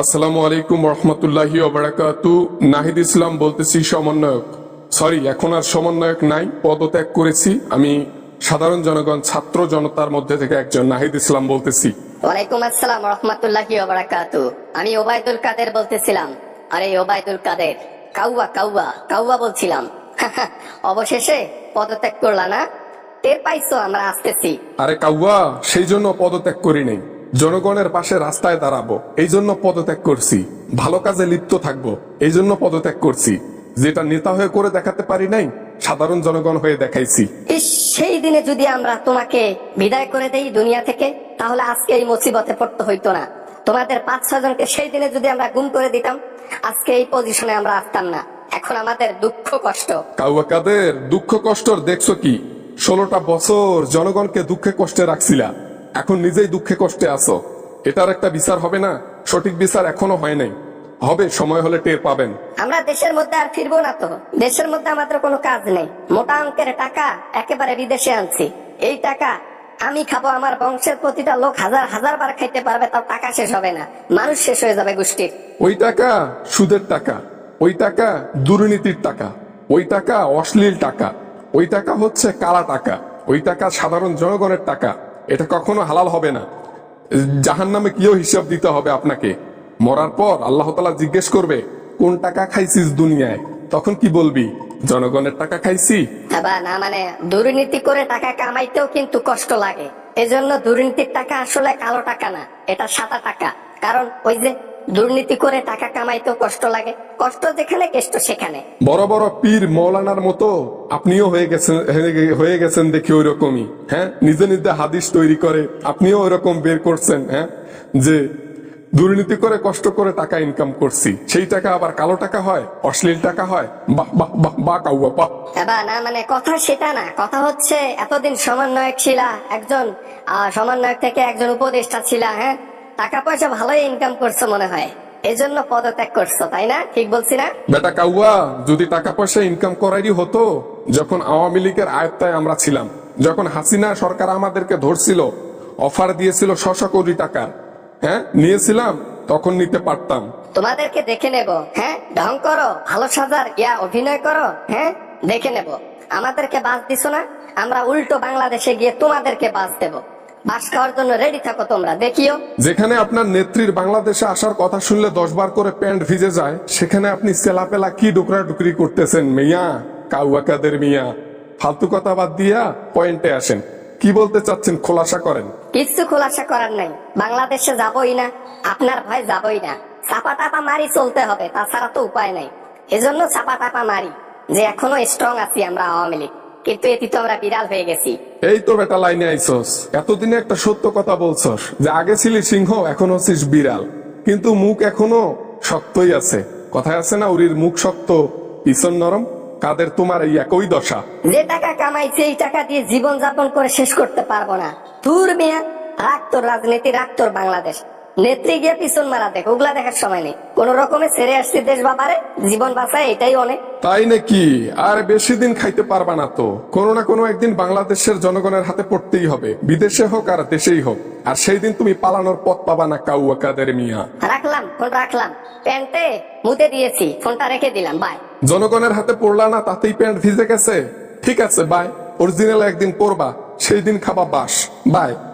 আসসালামু আলাইকুম রহমতুল্লাহি ওয়া বারাকাতু। নাহিদ ইসলাম বলতেছি, সমন্বয়ক। সরি, এখন আর সমন্বয়ক নাই, পদত্যাগ করেছি। আমি সাধারণ জনগণ, ছাত্র জনতার মধ্যে থেকে একজন নাহিদ ইসলাম বলতেছি। ওয়ালাইকুম আসসালাম রহমতুল্লাহি ওয়া বারাকাতু। আমি ওবায়দুল কাদের বলতেছিলাম। আরে ওবায়দুল কাদের, কাউয়া কাউয়া কাউয়া বলছিলাম। অবশেষে পদত্যাগ করলা না? টের পাইছো আমরা আসতেছি। আরে কাউয়া, সেই জন্য পদত্যাগ করি নাই। জনগণের পাশে রাস্তায় দাঁড়াবো, এই জন্য পদত্যাগ করছি। ভালো কাজে লিপ্ত থাকবো, এই জন্য পদত্যাগ করছি। যেটা নেতা হয়ে করে দেখাতে পারি নাই, সাধারণ জনগণ হয়ে দেখাইছি। ইস, সেই দিনে যদি আমরা তোমাকে বিদায় করে দেই দুনিয়া থেকে, তাহলে আজকে এই মুসিবতে পড়তে হইতো না। তোমাদের 5-6 জনকে সেই দিনে যদি আমরা গুম করে দিতাম, আজকে এই পজিশনে আমরা আসতাম না। এখন আমাদের দুঃখ কষ্ট। কাউয়া কাদের দুঃখ কষ্ট দেখছো কি? 16টা বছর জনগণকে দুঃখে কষ্টে রাখছিলা, এখন নিজেই দুঃখে কষ্টে আছো। এটার একটা বিচার হবে না? সঠিক বিচার এখনো হয় নাই, হবে, সময় হলে টের পাবেন। আমরা দেশের মধ্যে আর ফিরবো না তো। দেশের মধ্যে আমাদের কোনো কাজ নেই। মোটা অঙ্কের টাকা একেবারে বিদেশে আনছি। এই টাকা আমি খাবো, আমার বংশের প্রতিটা লোক হাজার হাজার বার খাইতে পারবে, তাও টাকা শেষ হবে না। মানুষ শেষ হয়ে যাবে গোষ্ঠীর। ওই টাকা সুদের টাকা, ওই টাকা দুর্নীতির টাকা, ওই টাকা অশ্লীল টাকা, ওই টাকা হচ্ছে কালা টাকা, ওই টাকা সাধারণ জনগণের টাকা। এটা কখনো হালাল হবে না। জাহান্নামে কিও হিসাব দিতে হবে আপনাকে। মরার পর আল্লাহ তাআলা জিজ্ঞেস করবে, কোন টাকা খাইছিস দুনিয়ায়? তখন কি বলবি? জনগণের টাকা খাইছি। না, মানে দুর্নীতি করে টাকা কামাইতেও কিন্তু কষ্ট লাগে। এজন্য দুর্নীতির টাকা আসলে কালো টাকা না, এটা সাদা টাকা। কারণ ওই যে দুর্নীতি করে টাকা কামাইতেও কষ্ট লাগে। কষ্ট যেখানে, কেষ্ট সেখানে। বড় বড় পীর মৌলানার মতো আপনিও হয়ে গেছেন দেখি ওই রকমই। হ্যাঁ, নিজে নিজে হাদিস তৈরি করে আপনিও ওইরকম বের করছেন। হ্যাঁ, যে দুর্নীতি করে কষ্ট করে টাকা ইনকাম করছি, সেই টাকা আবার কালো টাকা হয়, অশ্লীল টাকা হয়। বাহ বাহ বাহ বাহ কাউয়া বাহ। না, মানে কথা সেটা না। কথা হচ্ছে এতদিন সমন্বয়ক ছিলা, একজন সমন্বয়ক থেকে একজন উপদেষ্টা ছিলা। হ্যাঁ, টাকা পয়সা ভালোই ইনকাম করছো মনে হয়, এজন্য পদত্যাগ করছো, তাই না? ঠিক বলছি না? বেটা কাউয়া, যদি টাকা পয়সা ইনকাম করারই হতো, যখন আওয়ামী লীগের আয়ত্তায় আমরা ছিলাম, যখন হাসিনা সরকার আমাদেরকে ধরছিল, অফার দিয়েছিল 600 কোটি টাকা, হ্যাঁ নিয়েছিলাম, তখন নিতে পারতাম। তোমাদেরকে দেখে নেব। হ্যাঁ, ঢং করো, ভালো সাজার অভিনয় করো। হ্যাঁ, দেখে নেব। আমাদেরকে বাস দিছো না, আমরা উল্টো বাংলাদেশে গিয়ে তোমাদেরকে বাস দেব। বাস খাওয়ার জন্য রেডি থাকো তোমরা, দেখিও। যেখানে আপনার নেত্রীর বাংলাদেশে আসার কথা শুনলে 10 বার করে প্যান্ট ভিজে যায়, সেখানে আপনি সেলাপেলা কি ডুকরা ডুকরি করতেছেন মিয়া? কাউয়া কাদের মিয়া, ফালতু কথা বাদ দিয়া পয়েন্টে আসেন। কি বলতে চাচ্ছেন খোলাসা করেন। কিচ্ছু খোলাসা করার নাই। বাংলাদেশে যাবই না, আপনার ভয় যাবই না। চাপা টাপা মারি চলতে হবে, তাছাড়া তো উপায় নাই। এজন্য চাপা টাপা মারি, যে এখনো স্ট্রং আছি আমরা আওয়ামী লীগ। কিন্তু এটি তো আমরা বিড়াল হয়ে গেছি। এই তো বেটা লাইনে আইসস, এতদিনে একটা সত্য কথা বলছস, যে আগে ছিলি সিংহ, এখন হচ্ছিস বিড়াল। কিন্তু মুখ এখনো শক্তই আছে। কথায় আছে না, উরির মুখ শক্ত পিছন নরম। কাদের তোমার এই একই দশা। যে টাকা কামাইছে এই টাকা দিয়ে জীবন যাপন করে শেষ করতে পারবো না। দূর মিয়া, রাখ তোর রাজনীতি, রাখ তোর বাংলাদেশ। নেত্রী গিয়ে পিছন মারা দেখ, ওগুলা দেখার সময় নেই। কোন রকমে ছেড়ে আসছি দেশ বাবারে, জীবন বাঁচায়, এটাই অনেক। তাই নাকি? আর বেশি দিন খাইতে পারবা না তো। কোনো না কোনো একদিন বাংলাদেশের জনগণের হাতে পড়তেই হবে, বিদেশে হোক আর দেশেই হোক। আর সেই দিন তুমি পালানোর পথ পাবা না কাউয়া কাদের মিয়া। রাখলাম ফোন, রাখলাম। প্যান্টে মুতে দিয়েছি, ফোনটা রেখে দিলাম, বাই। জনগণের হাতে পড়লা না, তাতেই প্যান্ট ভিজে গেছে। ঠিক আছে, বাই। অরিজিনাল একদিন পরবা, সেই দিন খাবা বাস। বাই।